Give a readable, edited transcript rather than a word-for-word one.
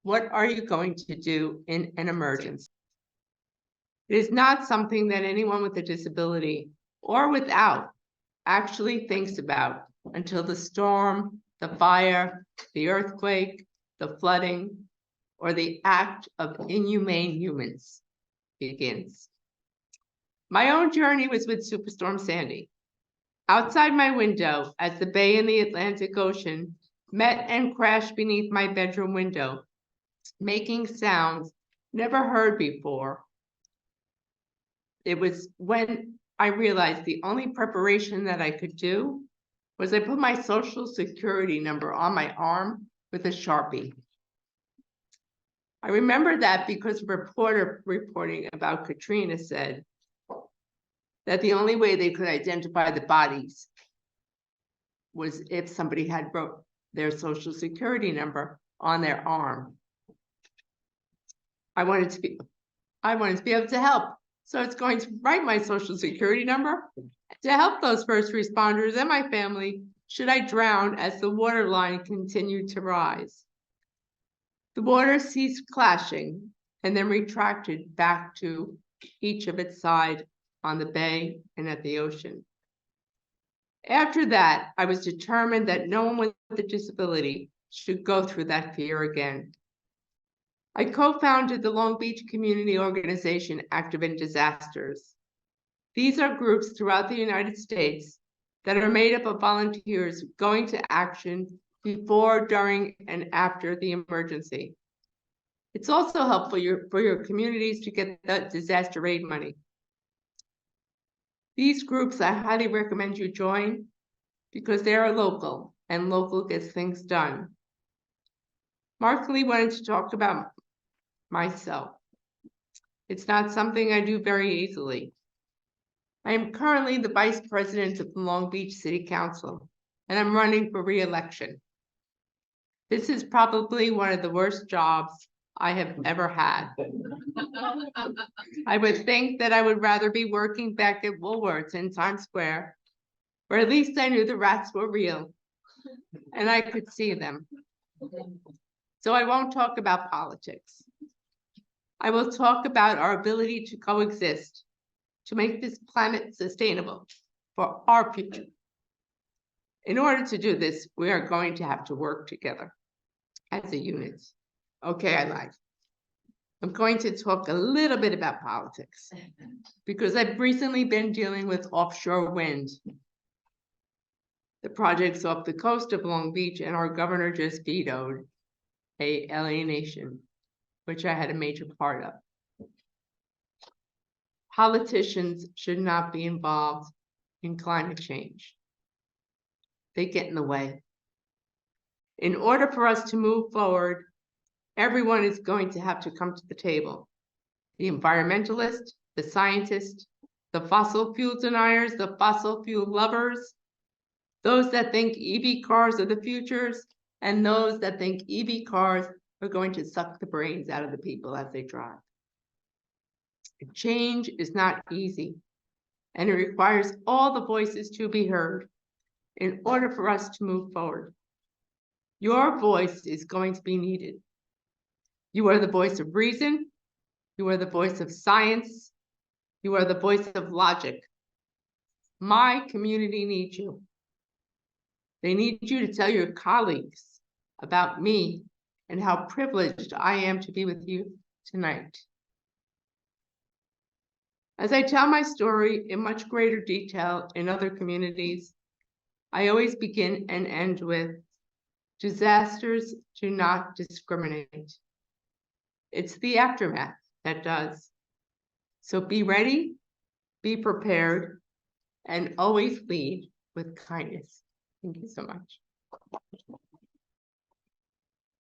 What are you going to do in an emergency? It is not something that anyone with a disability or without actually thinks about until the storm, the fire, the earthquake, the flooding, or the act of inhumane humans begins. My own journey was with Superstorm Sandy. Outside my window, as the bay and the Atlantic Ocean met and crashed beneath my bedroom window, making sounds never heard before, it was when I realized the only preparation that I could do was I put my social security number on my arm with a Sharpie. I remember that because a reporter reporting about Katrina said that the only way they could identify the bodies was if somebody had wrote their social security number on their arm. I wanted to be able to help. So it's going to write my social security number to help those first responders and my family should I drown as the water line continued to rise. The water ceased clashing and then retracted back to each of its side on the bay and at the ocean. After that, I was determined that no one with a disability should go through that fear again. I co-founded the Long Beach community organization Active in Disasters. These are groups throughout the United States that are made up of volunteers going to action before, during, and after the emergency. It's also helpful for your communities to get that disaster aid money. These groups I highly recommend you join because they are local and local gets things done. Mark Lee wanted to talk about myself. It's not something I do very easily. I am currently the vice president of the Long Beach City Council, and I'm running for re-election. This is probably one of the worst jobs I have ever had. I would think that I would rather be working back at Woolworths in Times Square, where at least I knew the rats were real and I could see them. So I won't talk about politics. I will talk about our ability to coexist, to make this planet sustainable for our future. In order to do this, we are going to have to work together as a unit. Okay, I lied. I'm going to talk a little bit about politics because I've recently been dealing with offshore wind. The project's off the coast of Long Beach and our governor just vetoed a alienation, which I had a major part of. Politicians should not be involved in climate change. They get in the way. In order for us to move forward, everyone is going to have to come to the table. The environmentalist, the scientist, the fossil fuel deniers, the fossil fuel lovers, those that think EV cars are the futures, and those that think EV cars are going to suck the brains out of the people as they drive. Change is not easy, and it requires all the voices to be heard in order for us to move forward. Your voice is going to be needed. You are the voice of reason. You are the voice of science. You are the voice of logic. My community needs you. They need you to tell your colleagues about me and how privileged I am to be with you tonight. As I tell my story in much greater detail in other communities, I always begin and end with, disasters do not discriminate. It's the aftermath that does. So be ready, be prepared, and always lead with kindness. Thank you so much.